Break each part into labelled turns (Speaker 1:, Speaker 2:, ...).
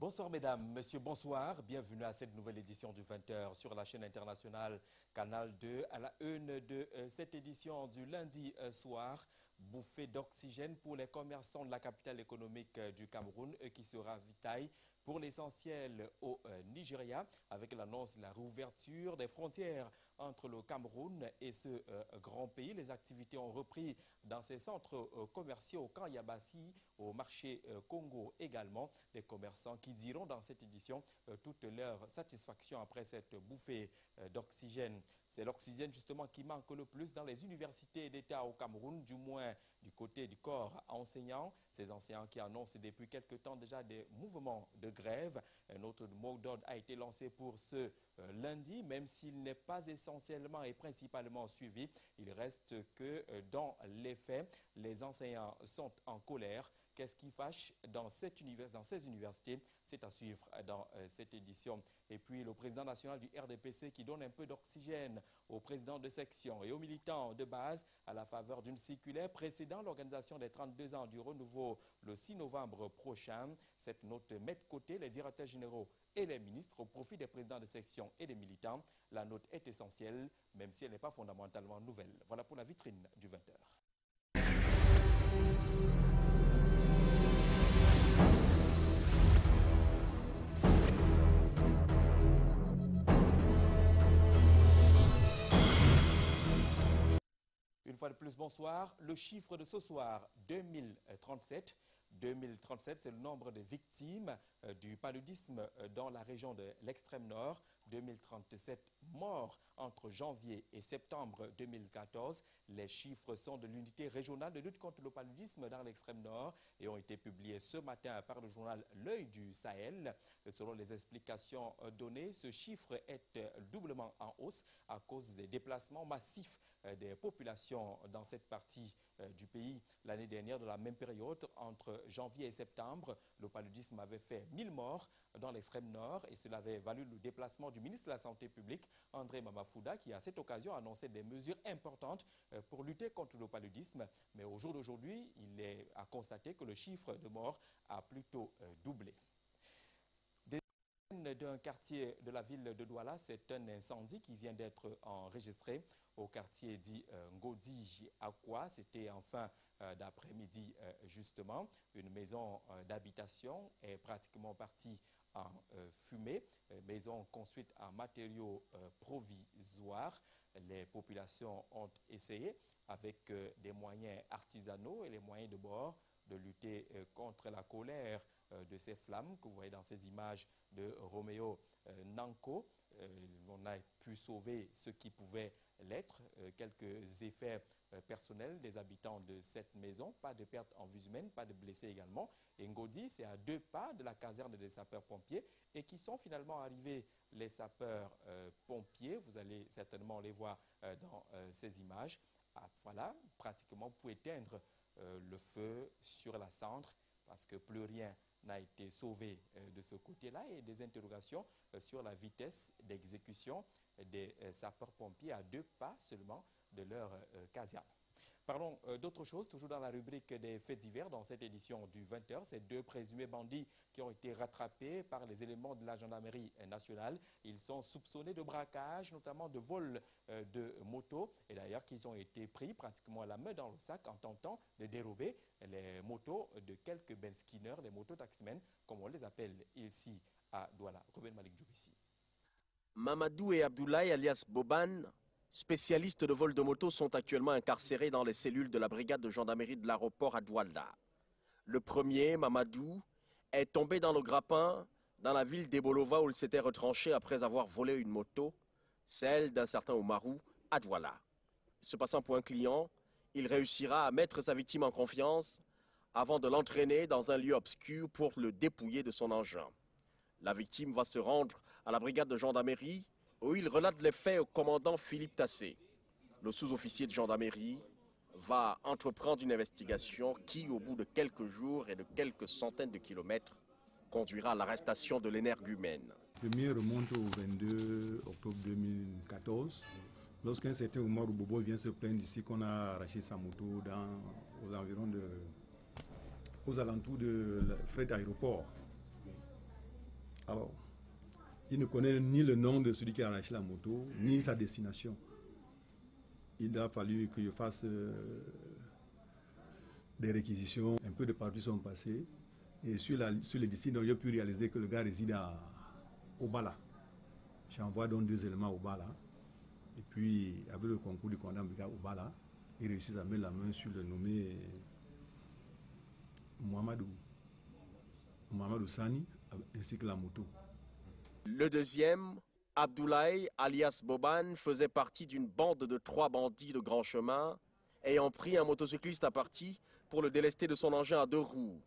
Speaker 1: Bonsoir mesdames, messieurs, bonsoir. Bienvenue à cette nouvelle édition du 20h sur la chaîne internationale Canal 2. À la une de cette édition du lundi soir, bouffée d'oxygène pour les commerçants de la capitale économique du Cameroun qui se ravitaillent pour l'essentiel au Nigeria avec l'annonce de la réouverture des frontières entre le Cameroun et ce grand pays. Les activités ont repris dans ces centres commerciaux au camp Yabassi, au marché Congo également. Les commerçants qui diront dans cette édition toute leur satisfaction après cette bouffée d'oxygène. C'est l'oxygène justement qui manque le plus dans les universités d'État au Cameroun, du moins du côté du corps enseignant. Ces enseignants qui annoncent depuis quelque temps déjà des mouvements de grève. Un autre mot d'ordre a été lancé pour ce lundi, même s'il n'est pas essentiellement et principalement suivi. Il reste que dans les faits, les enseignants sont en colère. Qu'est-ce qui fâche dans ces universités? C'est à suivre dans cette édition. Et puis le président national du RDPC qui donne un peu d'oxygène aux présidents de section et aux militants de base à la faveur d'une circulaire précédant l'organisation des 32 ans du renouveau le 6 novembre prochain. Cette note met de côté les directeurs généraux et les ministres au profit des présidents de section et des militants. La note est essentielle, même si elle n'est pas fondamentalement nouvelle. Voilà pour la vitrine du 20h. Une fois de plus, bonsoir. Le chiffre de ce soir, 2037. 2037, c'est le nombre de victimes du paludisme dans la région de l'extrême nord. 2037 morts entre janvier et septembre 2014. Les chiffres sont de l'unité régionale de lutte contre le paludisme dans l'extrême nord et ont été publiés ce matin par le journal L'Œil du Sahel. Selon les explications données, ce chiffre est doublement en hausse à cause des déplacements massifs des populations dans cette partie du pays. L'année dernière, de la même période, entre janvier et septembre, le paludisme avait fait 1000 morts dans l'extrême nord et cela avait valu le déplacement du ministre de la Santé publique, André Mamafouda, qui à cette occasion a annoncé des mesures importantes pour lutter contre le paludisme. Mais au jour d'aujourd'hui, il est à constater que le chiffre de morts a plutôt doublé. D'un quartier de la ville de Douala, c'est un incendie qui vient d'être enregistré au quartier dit Ngodi Akwa. C'était en fin d'après-midi justement. Une maison d'habitation est pratiquement partie en fumée. Maison construite en matériaux provisoires. Les populations ont essayé avec des moyens artisanaux et les moyens de bord de lutter contre la colère de ces flammes que vous voyez dans ces images de Roméo Nanko. On a pu sauver ce qui pouvait l'être, quelques effets personnels des habitants de cette maison, pas de pertes en vie humaine, pas de blessés également. Et Ngodi, c'est à 2 pas de la caserne des sapeurs-pompiers et qui sont finalement arrivés les sapeurs-pompiers. Vous allez certainement les voir dans ces images. Voilà, pratiquement pour éteindre le feu sur la cendre parce que plus rien n'a été sauvé de ce côté-là et des interrogations sur la vitesse d'exécution des sapeurs-pompiers à 2 pas seulement de leur caserne. Parlons d'autre chose, toujours dans la rubrique des faits divers dans cette édition du 20h. Ces 2 présumés bandits qui ont été rattrapés par les éléments de la gendarmerie nationale. Ils sont soupçonnés de braquage, notamment de vol de motos. Et d'ailleurs qu'ils ont été pris pratiquement à la main dans le sac en tentant de dérober les motos de quelques benskinners, les motos taximens, comme on les appelle ici à Douala. Ruben Malik Djoubissi.
Speaker 2: Mamadou et Abdoulaye alias Boban, spécialistes de vol de moto, sont actuellement incarcérés dans les cellules de la brigade de gendarmerie de l'aéroport à Douala. Le premier, Mamadou, est tombé dans le grappin dans la ville d'Ebolova où il s'était retranché après avoir volé une moto, celle d'un certain Oumarou à Douala. Se passant pour un client, il réussira à mettre sa victime en confiance avant de l'entraîner dans un lieu obscur pour le dépouiller de son engin. La victime va se rendre à la brigade de gendarmerie où il relate les faits au commandant Philippe Tassé. Le sous-officier de gendarmerie va entreprendre une investigation qui, au bout de quelques jours et de quelques centaines de kilomètres, conduira à l'arrestation de l'énergumène.
Speaker 3: Le premier remonte au 22 octobre 2014, lorsqu'un certain Omar Bobo vient se plaindre ici qu'on a arraché sa moto aux alentours de Fred Aéroport. Alors, il ne connaît ni le nom de celui qui a arraché la moto, ni sa destination. Il a fallu que je fasse des réquisitions. Un peu de partout sont passés. Et sur les décisions, j'ai pu réaliser que le gars réside au Bala. J'envoie donc 2 éléments au Bala. Et puis, avec le concours du commandant brigade au Bala, ils réussissent à mettre la main sur le nommé Mohamedou Sani, ainsi que la moto.
Speaker 2: Le deuxième, Abdoulaye alias Boban, faisait partie d'une bande de 3 bandits de grand chemin ayant pris un motocycliste à partie pour le délester de son engin à 2 roues.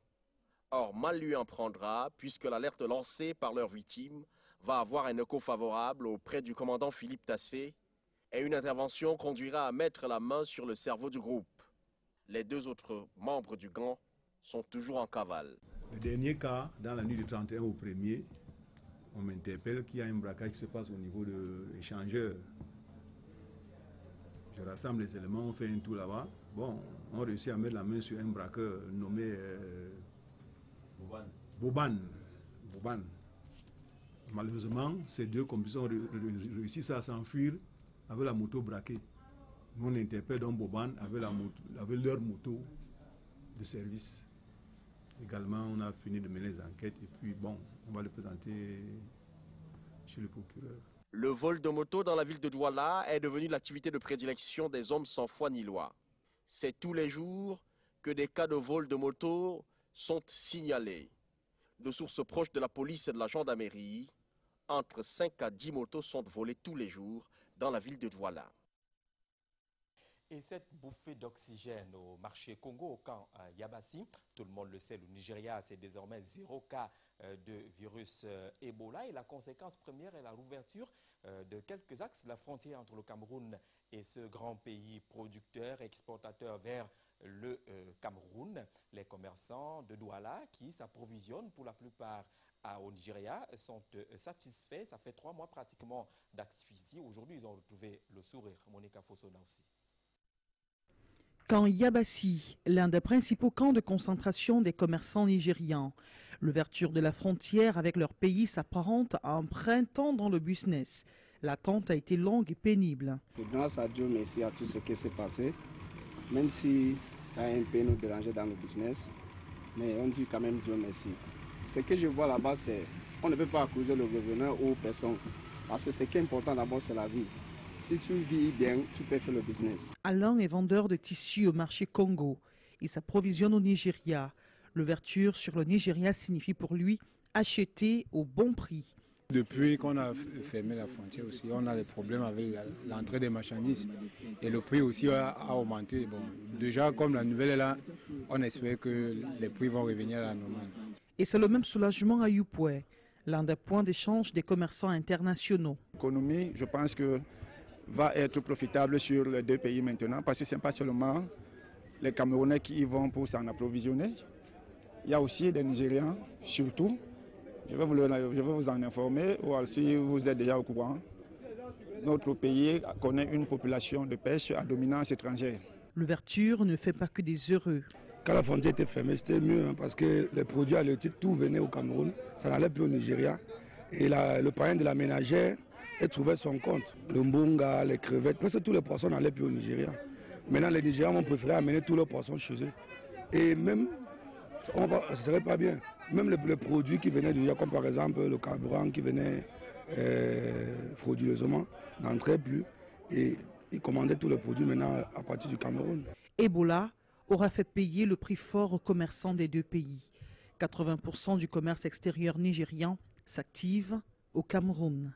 Speaker 2: Or, mal lui en prendra, puisque l'alerte lancée par leur victime va avoir un écho favorable auprès du commandant Philippe Tassé et une intervention conduira à mettre la main sur le cerveau du groupe. Les 2 autres membres du gang sont toujours en cavale.
Speaker 3: Le dernier cas, dans la nuit du 31 au 1er, on m'interpelle qu'il y a un braquage qui se passe au niveau de l'échangeur. Je rassemble les éléments, on fait un tour là-bas. Bon, on réussit à mettre la main sur un braqueur nommé Boban. Malheureusement, ces 2 complices ont réussi à s'enfuir avec la moto braquée. Nous, on interpelle donc Boban avec leur moto de service. Également, on a fini de mener les enquêtes et puis bon, on va le présenter chez le procureur.
Speaker 2: Le vol de moto dans la ville de Douala est devenu l'activité de prédilection des hommes sans foi ni loi. C'est tous les jours que des cas de vol de moto sont signalés. De sources proches de la police et de la gendarmerie, entre 5 à 10 motos sont volées tous les jours dans la ville de Douala.
Speaker 1: Et cette bouffée d'oxygène au marché Congo, au camp Yabassi, tout le monde le sait, le Nigeria, c'est désormais 0 cas de virus Ebola. Et la conséquence première est la rouverture de quelques axes de la frontière entre le Cameroun et ce grand pays producteur, exportateur vers le Cameroun. Les commerçants de Douala qui s'approvisionnent pour la plupart au Nigeria sont satisfaits. Ça fait 3 mois pratiquement d'asphyxie. Aujourd'hui, ils ont retrouvé le sourire. Monica Fossona aussi.
Speaker 4: Camp Yabassi, l'un des principaux camps de concentration des commerçants nigérians. L'ouverture de la frontière avec leur pays s'apparente à un printemps dans le business. L'attente a été longue et pénible.
Speaker 5: Grâce à Dieu, merci à tout ce qui s'est passé, même si ça a un peu nous dérangé dans le business, mais on dit quand même Dieu merci. Ce que je vois là-bas, c'est qu'on ne peut pas accuser le gouverneur ou personne, parce que ce qui est important d'abord, c'est la vie. Si tu vis bien, tu peux faire le business.
Speaker 4: Alain est vendeur de tissus au marché Congo. Il s'approvisionne au Nigeria. L'ouverture sur le Nigeria signifie pour lui acheter au bon prix.
Speaker 6: Depuis qu'on a fermé la frontière aussi, on a des problèmes avec l'entrée des marchandises. Et le prix aussi a augmenté. Bon, déjà, comme la nouvelle est là, on espère que les prix vont revenir à la normale.
Speaker 4: Et c'est le même soulagement à Yupoué, l'un des points d'échange des commerçants internationaux.
Speaker 5: L'économie, je pense que va être profitable sur les 2 pays maintenant, parce que ce n'est pas seulement les Camerounais qui y vont pour s'en approvisionner. Il y a aussi des Nigériens, surtout. Je vais vous en informer, ou si vous êtes déjà au courant. Notre pays connaît une population de pêche à dominance étrangère.
Speaker 4: L'ouverture ne fait pas que des heureux.
Speaker 7: Quand la frontière était fermée, c'était mieux parce que les produits halieutiques, tout venait au Cameroun, ça n'allait plus au Nigeria. Et le parrain de la ménagère, elle trouvait son compte. Le mbunga, les crevettes, presque tous les poissons n'allaient plus au Nigeria. Maintenant, les Nigériens ont préféré amener tous leurs poissons chez eux. Et même, ce ne serait pas bien, même les produits qui venaient du comme par exemple le carburant qui venait frauduleusement, n'entrait plus. Et ils commandaient tous les produits maintenant à partir du Cameroun.
Speaker 4: Ebola aura fait payer le prix fort aux commerçants des 2 pays. 80% du commerce extérieur nigérian s'active au Cameroun.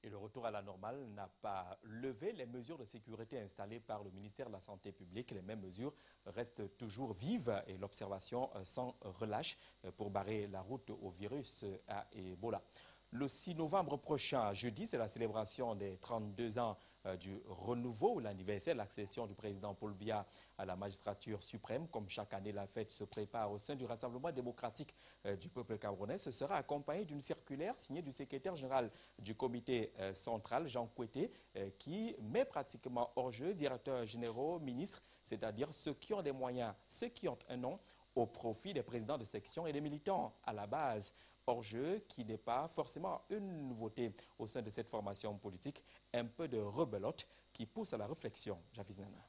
Speaker 1: Et le retour à la normale n'a pas levé les mesures de sécurité installées par le ministère de la Santé publique. Les mêmes mesures restent toujours vives et l'observation sans relâche pour barrer la route au virus à Ebola. Le 6 novembre prochain, jeudi, c'est la célébration des 32 ans du renouveau, l'anniversaire de l'accession du président Paul Biya à la magistrature suprême. Comme chaque année, la fête se prépare au sein du Rassemblement démocratique du peuple camerounais. Ce sera accompagné d'une circulaire signée du secrétaire général du comité central, Jean Kouété, qui met pratiquement hors jeu directeurs généraux, ministres, c'est-à-dire ceux qui ont des moyens, ceux qui ont un nom, au profit des présidents de section et des militants à la base. Hors-jeu qui n'est pas forcément une nouveauté au sein de cette formation politique, un peu de rebelote qui pousse à la réflexion. Javis Nana.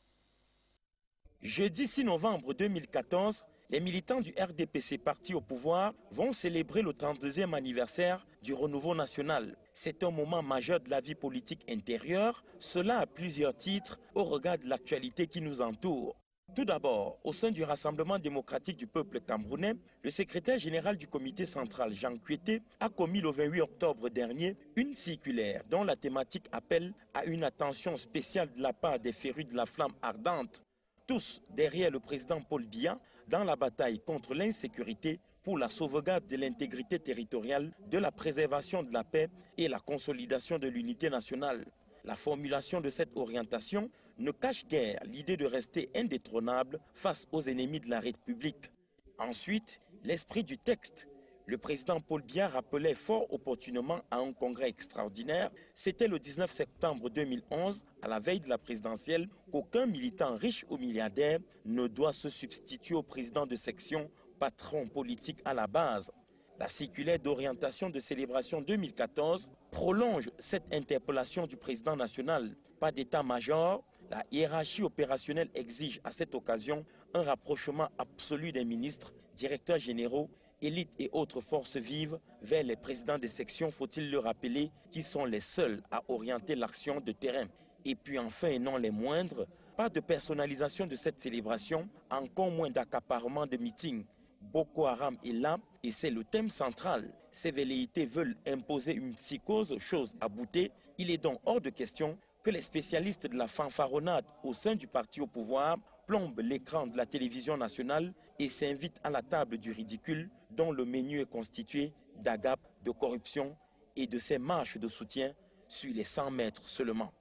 Speaker 8: Jeudi 6 novembre 2014, les militants du RDPC parti au pouvoir vont célébrer le 32e anniversaire du renouveau national. C'est un moment majeur de la vie politique intérieure, cela à plusieurs titres au regard de l'actualité qui nous entoure. Tout d'abord, au sein du Rassemblement démocratique du peuple camerounais, le secrétaire général du comité central, Jean Kuete, a commis le 28 octobre dernier une circulaire dont la thématique appelle à une attention spéciale de la part des férus de la flamme ardente, tous derrière le président Paul Biya dans la bataille contre l'insécurité pour la sauvegarde de l'intégrité territoriale, de la préservation de la paix et la consolidation de l'unité nationale. La formulation de cette orientation ne cache guère l'idée de rester indétrônable face aux ennemis de la République. Ensuite, l'esprit du texte. Le président Paul Biya rappelait fort opportunément à un congrès extraordinaire, c'était le 19 septembre 2011, à la veille de la présidentielle, qu'aucun militant riche ou milliardaire ne doit se substituer au président de section, patron politique à la base. La circulaire d'orientation de célébration 2014 prolonge cette interpellation du président national. Pas d'état-major, la hiérarchie opérationnelle exige à cette occasion un rapprochement absolu des ministres, directeurs généraux, élites et autres forces vives vers les présidents des sections, faut-il le rappeler, qui sont les seuls à orienter l'action de terrain. Et puis enfin et non les moindres, pas de personnalisation de cette célébration, encore moins d'accaparement de meetings. Boko Haram est là et c'est le thème central. Ces velléités veulent imposer une psychose, chose à bouter. Il est donc hors de question que les spécialistes de la fanfaronnade au sein du parti au pouvoir plombent l'écran de la télévision nationale et s'invitent à la table du ridicule dont le menu est constitué d'agapes, de corruption et de ces marches de soutien sur les 100 mètres seulement.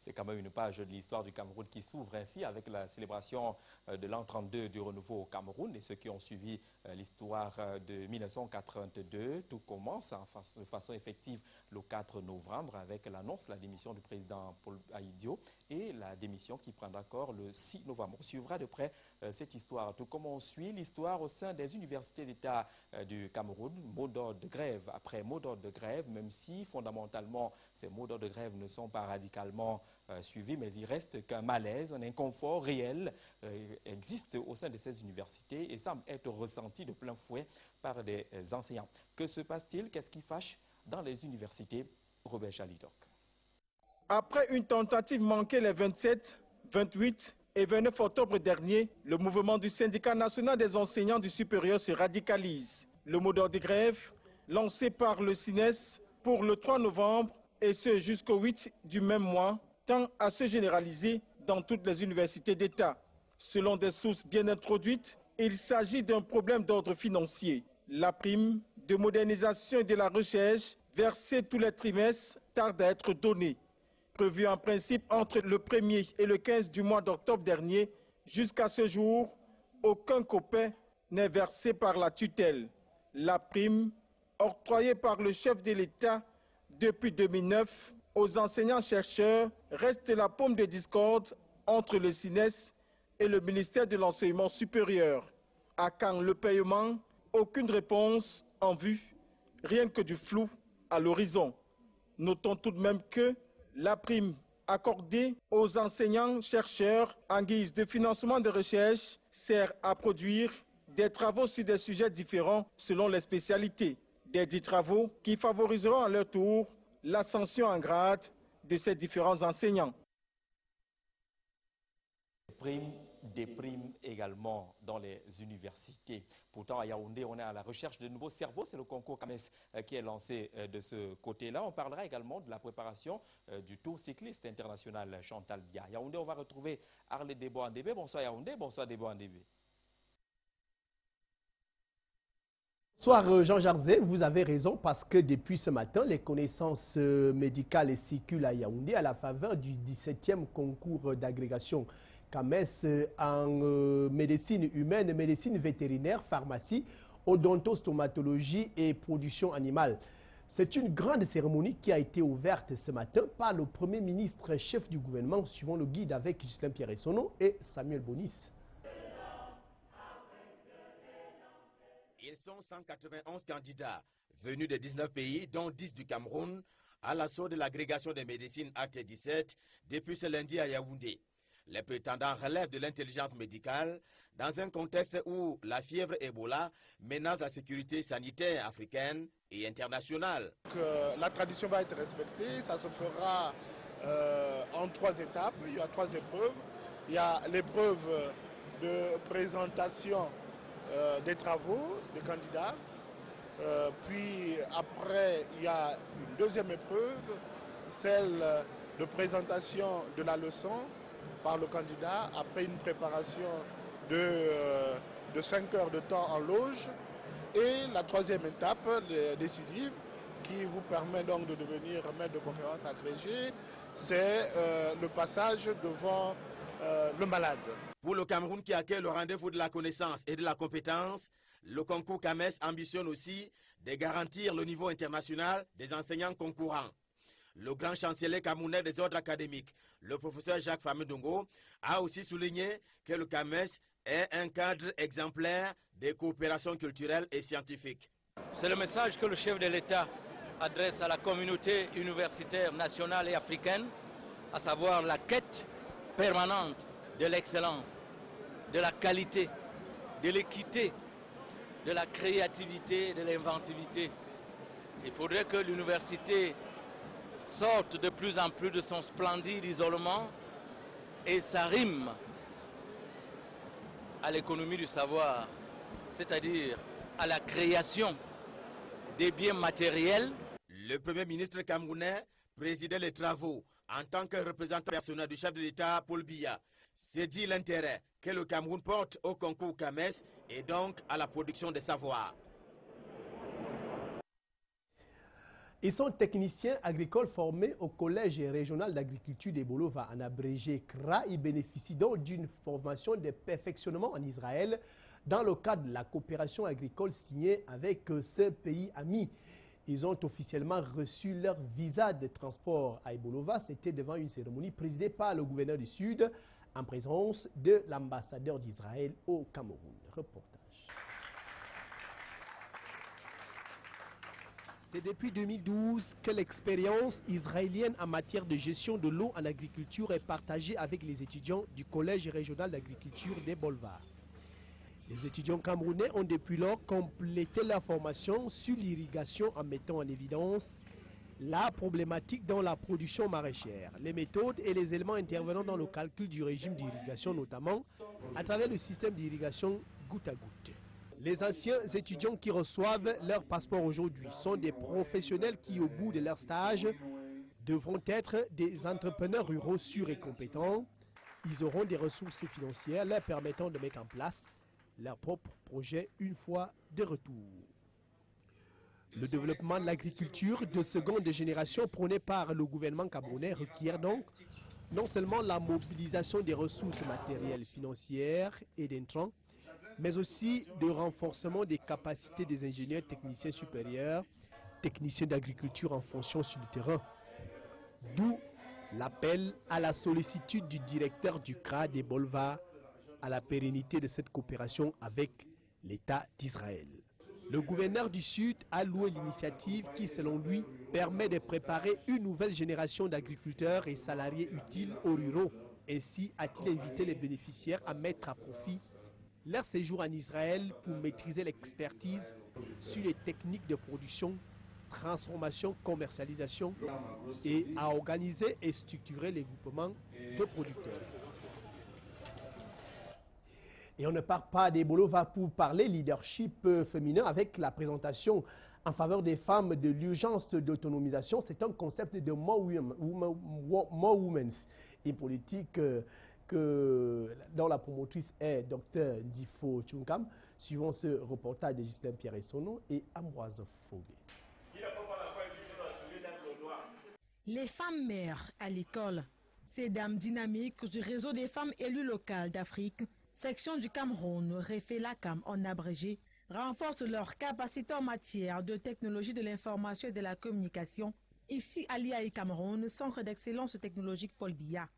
Speaker 1: C'est quand même une page de l'histoire du Cameroun qui s'ouvre ainsi avec la célébration de l'an 32 du renouveau au Cameroun. Et ceux qui ont suivi l'histoire de 1982, tout commence de façon effective le 4 novembre avec l'annonce de la démission du président Paul Aïdio et la démission qui prendra corps le 6 novembre. On suivra de près cette histoire, tout comme on suit l'histoire au sein des universités d'État du Cameroun. Mot d'ordre de grève après mot d'ordre de grève, même si fondamentalement ces mots d'ordre de grève ne sont pas radicalement suivi, mais il reste qu'un malaise, un inconfort réel existe au sein de ces universités et semble être ressenti de plein fouet par des enseignants. Que se passe-t-il? Qu'est-ce qui fâche dans les universités? Robert Chalitok.
Speaker 9: Après une tentative manquée les 27, 28 et 29 octobre dernier, le mouvement du syndicat national des enseignants du supérieur se radicalise. Le mot d'ordre de grève, lancé par le SINES pour le 3 novembre et ce jusqu'au 8 du même mois, tend à se généraliser dans toutes les universités d'État. Selon des sources bien introduites, il s'agit d'un problème d'ordre financier. La prime de modernisation et de la recherche versée tous les trimestres tarde à être donnée. Prévue en principe entre le 1er et le 15 du mois d'octobre dernier, jusqu'à ce jour, aucun copet n'est versé par la tutelle. La prime, octroyée par le chef de l'État depuis 2009, aux enseignants-chercheurs reste la paume de discorde entre le SINES et le ministère de l'Enseignement supérieur. À quand le paiement? Aucune réponse en vue, rien que du flou à l'horizon. Notons tout de même que la prime accordée aux enseignants-chercheurs en guise de financement de recherche sert à produire des travaux sur des sujets différents selon les spécialités. Des dits travaux qui favoriseront à leur tour l'ascension en grade de ces différents enseignants.
Speaker 1: Des primes également dans les universités. Pourtant, à Yaoundé, on est à la recherche de nouveaux cerveaux. C'est le concours CAMES qui est lancé de ce côté-là. On parlera également de la préparation du Tour cycliste international Chantal Biya. Yaoundé, on va retrouver Arlette Debo-Andébé. Bonsoir Yaoundé, bonsoir Debo-Andébé.
Speaker 10: Bonsoir Jean Jarzé, vous avez raison parce que depuis ce matin, les connaissances médicales circulent à Yaoundé à la faveur du 17e concours d'agrégation CAMES en médecine humaine, médecine vétérinaire, pharmacie, odontostomatologie et production animale. C'est une grande cérémonie qui a été ouverte ce matin par le Premier ministre chef du gouvernement, suivant le guide avec Ghislain Pierre-Essonneau et Samuel Bonis.
Speaker 11: Ils sont 191 candidats venus de 19 pays, dont 10 du Cameroun, à l'assaut de l'agrégation des médecines Acte 17 depuis ce lundi à Yaoundé. Les prétendants relèvent de l'intelligence médicale dans un contexte où la fièvre Ebola menace la sécurité sanitaire africaine et internationale.
Speaker 12: La tradition va être respectée, ça se fera en 3 étapes, il y a 3 épreuves. Il y a l'épreuve de présentation des travaux des candidats, puis après il y a une deuxième épreuve, celle de présentation de la leçon par le candidat après une préparation de 5 heures de temps en loge, et la troisième étape décisive qui vous permet donc de devenir maître de conférence agrégé, c'est le passage devant le malade.
Speaker 11: Pour le Cameroun qui accueille le rendez-vous de la connaissance et de la compétence, le concours CAMES ambitionne aussi de garantir le niveau international des enseignants concourants. Le grand chancelier camerounais des ordres académiques, le professeur Jacques Famedongo, a aussi souligné que le CAMES est un cadre exemplaire des coopérations culturelles et scientifiques.
Speaker 13: C'est le message que le chef de l'État adresse à la communauté universitaire nationale et africaine, à savoir la quête permanente de l'excellence, de la qualité, de l'équité, de la créativité et de l'inventivité. Il faudrait que l'université sorte de plus en plus de son splendide isolement et s'arrime à l'économie du savoir, c'est-à-dire à la création des biens matériels.
Speaker 11: Le Premier ministre camerounais présidait les travaux en tant que représentant personnel du chef de l'État, Paul Biya. C'est dit l'intérêt que le Cameroun porte au concours CAMES et donc à la production des savoirs.
Speaker 10: Ils sont techniciens agricoles formés au Collège régional d'agriculture des Bolova, en abrégé CRA. Ils bénéficient donc d'une formation de perfectionnement en Israël dans le cadre de la coopération agricole signée avec ce pays ami. Ils ont officiellement reçu leur visa de transport à Bolova. C'était devant une cérémonie présidée par le gouverneur du Sud en présence de l'ambassadeur d'Israël au Cameroun. Reportage. C'est depuis 2012 que l'expérience israélienne en matière de gestion de l'eau en agriculture est partagée avec les étudiants du Collège régional d'agriculture des Bolva. Les étudiants camerounais ont depuis lors complété leur formation sur l'irrigation en mettant en évidence la problématique dans la production maraîchère, les méthodes et les éléments intervenant dans le calcul du régime d'irrigation, notamment à travers le système d'irrigation goutte à goutte. Les anciens étudiants qui reçoivent leur passeport aujourd'hui sont des professionnels qui, au bout de leur stage, devront être des entrepreneurs ruraux sûrs et compétents. Ils auront des ressources financières leur permettant de mettre en place leur propre projet une fois de retour. Le développement de l'agriculture de seconde génération prôné par le gouvernement camerounais requiert donc non seulement la mobilisation des ressources matérielles, financières et d'intrants, mais aussi le renforcement des capacités des ingénieurs techniciens supérieurs, techniciens d'agriculture en fonction sur le terrain. D'où l'appel à la sollicitude du directeur du CRA des Bolva à la pérennité de cette coopération avec l'État d'Israël. Le gouverneur du Sud a loué l'initiative qui, selon lui, permet de préparer une nouvelle génération d'agriculteurs et salariés utiles aux ruraux. Ainsi a-t-il invité les bénéficiaires à mettre à profit leur séjour en Israël pour maîtriser l'expertise sur les techniques de production, transformation, commercialisation et à organiser et structurer les groupements de producteurs. Et on ne part pas des Bolova pour parler leadership féminin avec la présentation en faveur des femmes de l'urgence d'autonomisation. C'est un concept de More Women's, une politique dont la promotrice est Dr Difo Tchoukam. Suivant ce reportage de Justin Pierre-Essono et Ambroise Foguet.
Speaker 14: Les femmes mères à l'école, ces dames dynamiques du réseau des femmes élues locales d'Afrique, section du Cameroun, REFELACAM en abrégé, renforcent leurs capacités en matière de technologie de l'information et de la communication, ici à l'IAE Cameroun, Centre d'excellence technologique Paul Biya.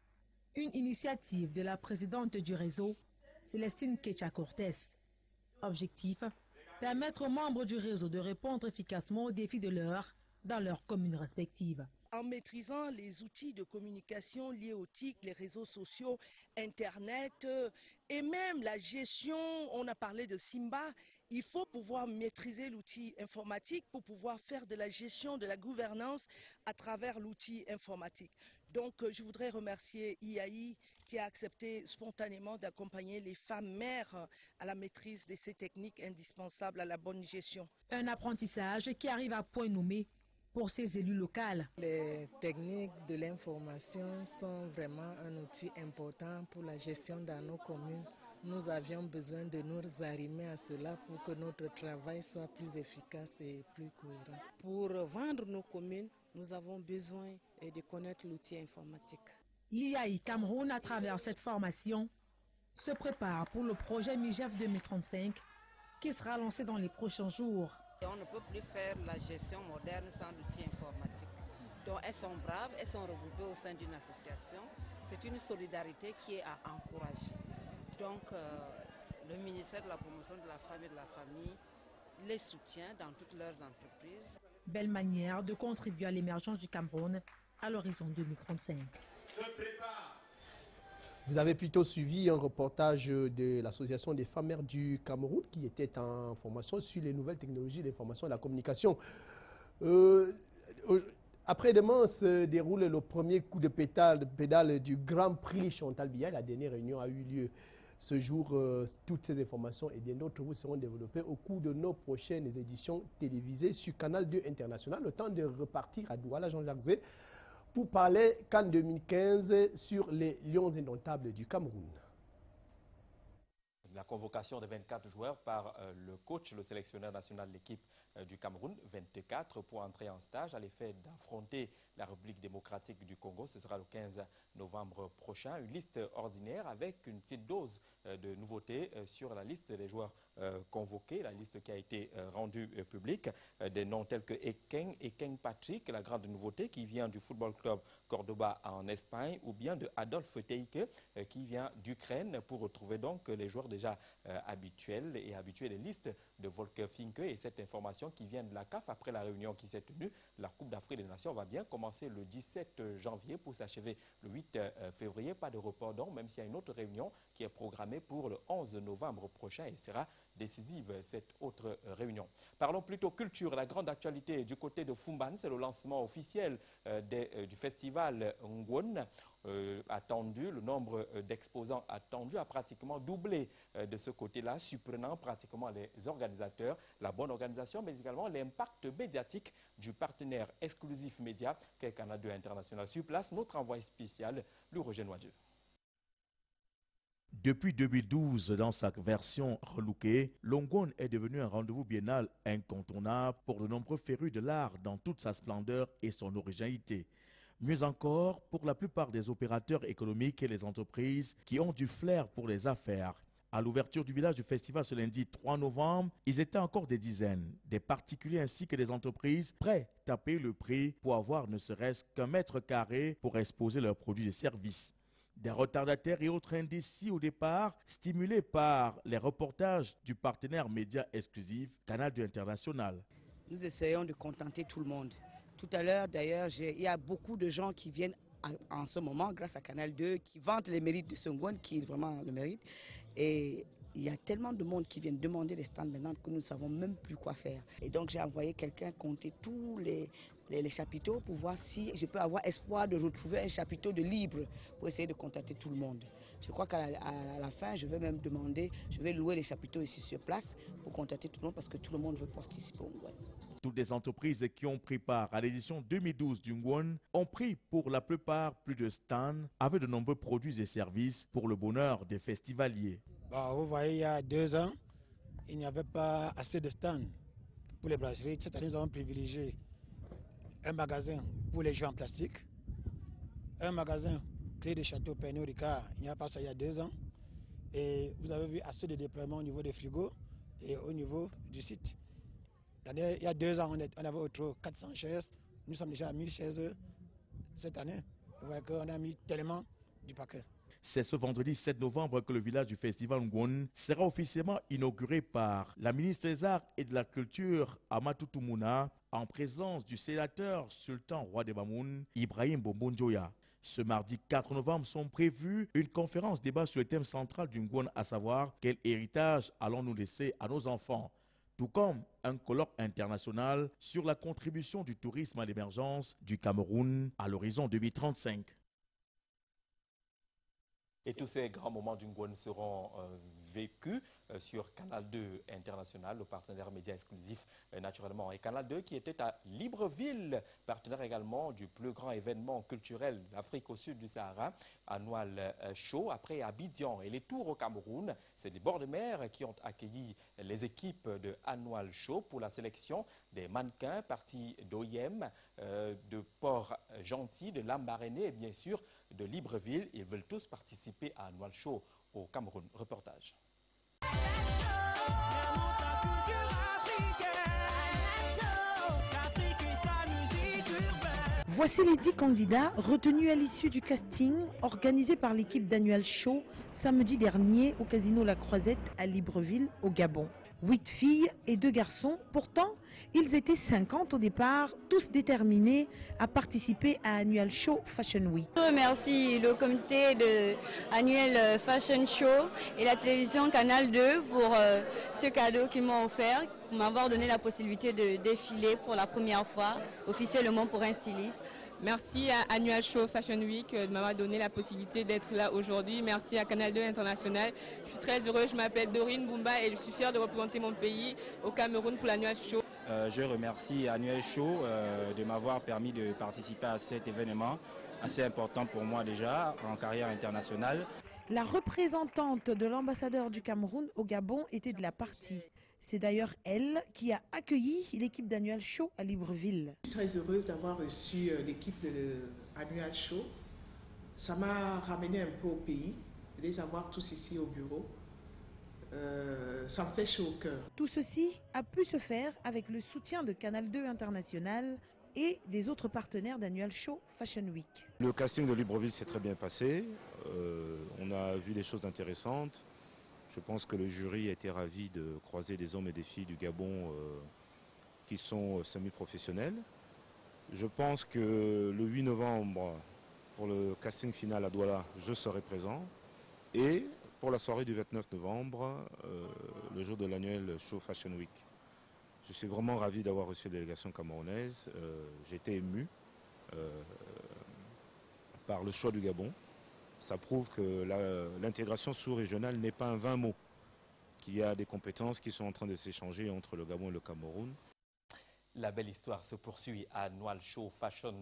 Speaker 14: Une initiative de la présidente du réseau, Célestine Kecha Cortés. Objectif, permettre aux membres du réseau de répondre efficacement aux défis de l'heure dans leurs communes respectives.
Speaker 15: En maîtrisant les outils de communication liés aux TIC, les réseaux sociaux, Internet et même la gestion, on a parlé de Simba, il faut pouvoir maîtriser l'outil informatique pour pouvoir faire de la gestion, de la gouvernance à travers l'outil informatique. Donc je voudrais remercier IAI qui a accepté spontanément d'accompagner les femmes mères à la maîtrise de ces techniques indispensables à la bonne gestion.
Speaker 14: Un apprentissage qui arrive à point nommé pour ces élus locaux.
Speaker 16: Les techniques de l'information sont vraiment un outil important pour la gestion dans nos communes. Nous avions besoin de nous arrimer à cela pour que notre travail soit plus efficace et plus cohérent.
Speaker 17: Pour vendre nos communes, nous avons besoin de connaître l'outil informatique.
Speaker 14: L'IAI Cameroun, à travers cette formation, se prépare pour le projet MIGEF 2035 qui sera lancé dans les prochains jours.
Speaker 17: On ne peut plus faire la gestion moderne sans l'outil informatique. Donc elles sont braves, elles sont regroupées au sein d'une association. C'est une solidarité qui est à encourager. Donc le ministère de la promotion de la femme et de la famille les soutient dans toutes leurs entreprises.
Speaker 14: Belle manière de contribuer à l'émergence du Cameroun à l'horizon 2035.
Speaker 10: Vous avez plutôt suivi un reportage de l'Association des femmes mères du Cameroun qui était en formation sur les nouvelles technologies de l'information et de la communication. Après-demain se déroule le premier coup de pédale du Grand Prix Chantal Biya. La dernière réunion a eu lieu ce jour. Toutes ces informations et bien d'autres vous seront développées au cours de nos prochaines éditions télévisées sur Canal 2 International. Le temps de repartir à Douala, Jean-Jacques Zé, pour parler CAN 2015 sur les Lions indomptables du Cameroun.
Speaker 1: La convocation de 24 joueurs par le coach, le sélectionneur national de l'équipe du Cameroun, 24 pour entrer en stage à l'effet d'affronter la République démocratique du Congo. Ce sera le 15 novembre prochain. Une liste ordinaire avec une petite dose de nouveautés sur la liste des joueurs convoqués, la liste qui a été rendue publique. Des noms tels que Ekeng Patrick, la grande nouveauté qui vient du Football Club Cordoba en Espagne, ou bien de Adolphe Teike qui vient d'Ukraine, pour retrouver donc les joueurs déjà habituels et habitués des listes de Volker Finke. Et cette information qui vient de la CAF après la réunion qui s'est tenue, la Coupe d'Afrique des Nations va bien commencer le 17 janvier pour s'achever le 8 février. Pas de report donc, même s'il y a une autre réunion qui est programmée pour le 11 novembre prochain et sera décisive cette autre réunion. Parlons plutôt culture. La grande actualité du côté de Fumban, c'est le lancement officiel du festival Ngwon. Attendu, le nombre d'exposants attendus a pratiquement doublé de ce côté-là, surprenant pratiquement les organisateurs, la bonne organisation, mais également l'impact médiatique du partenaire exclusif média qu'est Canal 2 International. Sur place, notre envoyé spécial, le Roger Noadieu.
Speaker 18: Depuis 2012, dans sa version relookée, l'Ongwon est devenu un rendez-vous biennal incontournable pour de nombreux férus de l'art dans toute sa splendeur et son originalité. Mieux encore, pour la plupart des opérateurs économiques et les entreprises qui ont du flair pour les affaires. À l'ouverture du village du festival ce lundi 3 novembre, ils étaient encore des dizaines, des particuliers ainsi que des entreprises prêts à payer le prix pour avoir ne serait-ce qu'un mètre carré pour exposer leurs produits et services. Des retardataires et autres indécis au départ, stimulés par les reportages du partenaire média exclusif Canal 2 International.
Speaker 19: Nous essayons de contenter tout le monde. Tout à l'heure, d'ailleurs, il y a beaucoup de gens qui viennent en ce moment, grâce à Canal 2, qui vantent les mérites de Ngwon, qui vraiment le mérite. Et il y a tellement de monde qui viennent demander des stands maintenant que nous ne savons même plus quoi faire. Et donc j'ai envoyé quelqu'un compter tous les chapiteaux pour voir si je peux avoir espoir de retrouver un chapiteau de libre pour essayer de contacter tout le monde. Je crois qu'à la fin, je vais même demander, je vais louer les chapiteaux ici sur place pour contacter tout le monde parce que tout le monde veut participer au Ngwon.
Speaker 18: Toutes les entreprises qui ont pris part à l'édition 2012 du Ngwon ont pris pour la plupart plus de stands avec de nombreux produits et services pour le bonheur des festivaliers.
Speaker 20: Vous voyez, il y a 2 ans, il n'y avait pas assez de stands pour les brasseries. Cette année, nous avons privilégié un magasin pour les jeux en plastique, un magasin clé de château Pernod Ricard, il n'y a pas ça il y a 2 ans. Et vous avez vu assez de déploiement au niveau des frigos et au niveau du site. Il y a 2 ans, on avait autour 400 chaises. Nous sommes déjà à 1000 chaises cette année. Vous voyez qu'on a mis tellement du paquet.
Speaker 18: C'est ce vendredi 7 novembre que le village du festival Ngwon sera officiellement inauguré par la ministre des Arts et de la Culture, Amatou Toumouna, en présence du sénateur sultan roi des Bamoun, Ibrahim Bombonjoya. Ce mardi 4 novembre sont prévus une conférence débat sur le thème central du Ngwon, à savoir quel héritage allons-nous laisser à nos enfants, tout comme un colloque international sur la contribution du tourisme à l'émergence du Cameroun à l'horizon 2035.
Speaker 1: Et tous ces grands moments du Ngwon seront vécus sur Canal 2 International, le partenaire média exclusif naturellement. Et Canal 2 qui était à Libreville, partenaire également du plus grand événement culturel d'Afrique au sud du Sahara, Annual Show. Après Abidjan et les tours au Cameroun, c'est les bords de mer qui ont accueilli les équipes de Annual Show pour la sélection des mannequins partis d'Oyem, de Port-Gentil, de Lambaréné et bien sûr de Libreville. Ils veulent tous participer à Annual Show au Cameroun. Reportage.
Speaker 14: Voici les 10 candidats retenus à l'issue du casting organisé par l'équipe d'Annual Show samedi dernier au Casino La Croisette à Libreville, au Gabon. 8 filles et 2 garçons. Pourtant, ils étaient 50 au départ, tous déterminés à participer à Annual Show Fashion Week.
Speaker 21: Je remercie le comité de Annual Fashion Show et la télévision Canal 2 pour ce cadeau qu'ils m'ont offert, pour m'avoir donné la possibilité de défiler pour la première fois officiellement pour un styliste.
Speaker 22: Merci à Annual Show Fashion Week de m'avoir donné la possibilité d'être là aujourd'hui. Merci à Canal 2 International. Je suis très heureuse, je m'appelle Dorine Boumba et je suis fière de représenter mon pays au Cameroun pour l'Annual Show.
Speaker 23: Je remercie Annual Show de m'avoir permis de participer à cet événement assez important pour moi déjà en carrière internationale.
Speaker 14: La représentante de l'ambassadeur du Cameroun au Gabon était de la partie. C'est d'ailleurs elle qui a accueilli l'équipe d'Annual Show à Libreville.
Speaker 24: Je suis très heureuse d'avoir reçu l'équipe de l'Annual Show. Ça m'a ramené un peu au pays, de les avoir tous ici au bureau. Ça me fait chaud au cœur.
Speaker 14: Tout ceci a pu se faire avec le soutien de Canal 2 International et des autres partenaires d'Annual Show Fashion Week.
Speaker 25: Le casting de Libreville s'est très bien passé. On a vu des choses intéressantes. Je pense que le jury a été ravi de croiser des hommes et des filles du Gabon qui sont semi-professionnels. Je pense que le 8 novembre, pour le casting final à Douala, je serai présent. Et pour la soirée du 29 novembre, le jour de l'Annual Show Fashion Week. Je suis vraiment ravi d'avoir reçu la délégation camerounaise. J'ai été ému par le choix du Gabon. Ça prouve que l'intégration sous-régionale n'est pas un vain mot, qu'il y a des compétences qui sont en train de s'échanger entre le Gabon et le Cameroun.
Speaker 1: La belle histoire se poursuit à Annual Show Fashion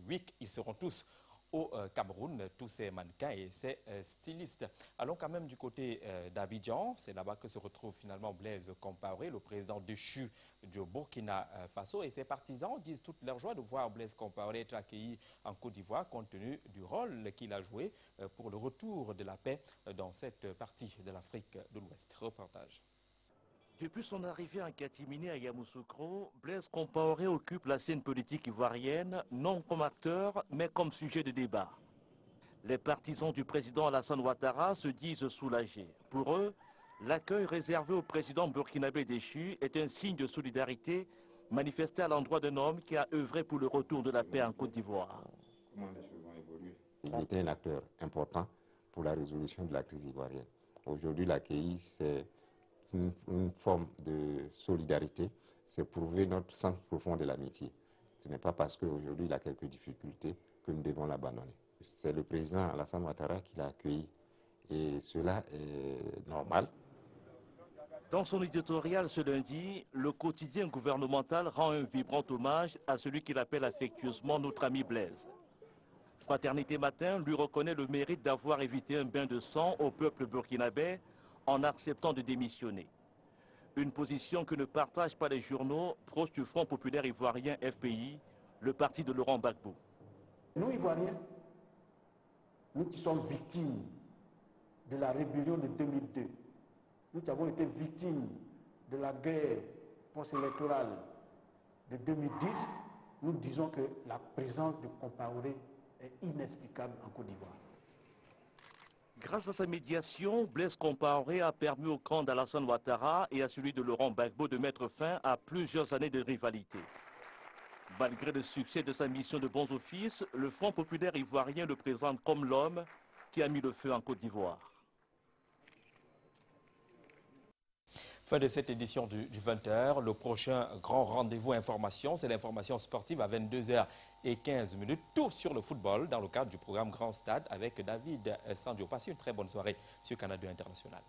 Speaker 1: Week. Ils seront tous au Cameroun, tous ces mannequins et ces stylistes. Allons quand même du côté d'Abidjan. C'est là-bas que se retrouve finalement Blaise Compaoré, le président déchu du Burkina Faso. Et ses partisans disent toute leur joie de voir Blaise Compaoré être accueilli en Côte d'Ivoire compte tenu du rôle qu'il a joué pour le retour de la paix dans cette partie de l'Afrique de l'Ouest. Reportage.
Speaker 26: Depuis son arrivée en catimini à Yamoussoukro, Blaise Compaoré occupe la scène politique ivoirienne, non comme acteur, mais comme sujet de débat. Les partisans du président Alassane Ouattara se disent soulagés. Pour eux, l'accueil réservé au président burkinabé déchu est un signe de solidarité manifesté à l'endroit d'un homme qui a œuvré pour le retour de la paix en Côte d'Ivoire.
Speaker 27: Comment les choses ont évolué? Il était un acteur important pour la résolution de la crise ivoirienne. Aujourd'hui, l'accueil, c'est une forme de solidarité, c'est prouver notre sens profond de l'amitié. Ce n'est pas parce qu'aujourd'hui il a quelques difficultés que nous devons l'abandonner. C'est le président Alassane Ouattara qui l'a accueilli et cela est normal.
Speaker 26: Dans son éditorial ce lundi, le quotidien gouvernemental rend un vibrant hommage à celui qu'il appelle affectueusement notre ami Blaise. Fraternité Matin lui reconnaît le mérite d'avoir évité un bain de sang au peuple burkinabé en acceptant de démissionner. Une position que ne partagent pas les journaux proches du Front populaire ivoirien FPI, le parti de Laurent Gbagbo.
Speaker 28: Nous, Ivoiriens, nous qui sommes victimes de la rébellion de 2002, nous qui avons été victimes de la guerre post-électorale de 2010, nous disons que la présence de Compaoré est inexplicable en Côte d'Ivoire.
Speaker 26: Grâce à sa médiation, Blaise Compaoré a permis au camp d'Alassane Ouattara et à celui de Laurent Gbagbo de mettre fin à plusieurs années de rivalité. Malgré le succès de sa mission de bons offices, le Front populaire ivoirien le présente comme l'homme qui a mis le feu en Côte d'Ivoire.
Speaker 1: Fin de cette édition du 20h. Le prochain grand rendez-vous information, c'est l'information sportive à 22h15. Tout sur le football dans le cadre du programme Grand Stade avec David Sandio. Passez une très bonne soirée sur Canal 2 International.